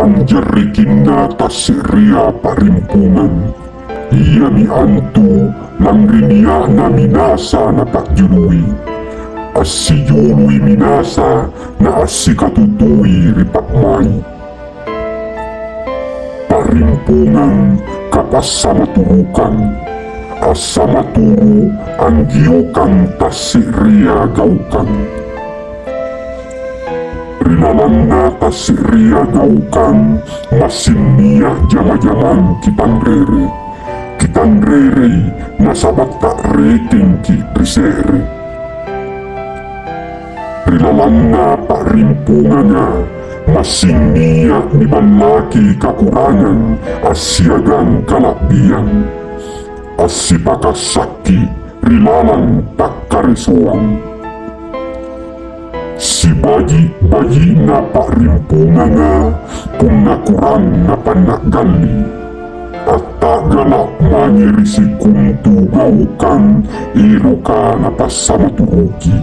panjarikin na tasirya parimpungan. Iya ni antu lang rinia na minasa na pakjului. Asi jului minasa na asi katutui ripakmai. Parimpungan kapas sama turukan. Asa maturu ang giyokang tasirya gaukan. Rilalang na tasirya gaukan, masiniyah jama-jaman kitang rere nasabat tak reking ki risere. Rilalang na parimpungannya, masiniyah ni balaki kakurangan, asyagan kalabian. Asipakasaki rilalang tak karesuang. Si bayi na parimpunanga kung nakurang na panakgali. At tagalak manyeri si kumtu gaukan iluka na pasamaturuki.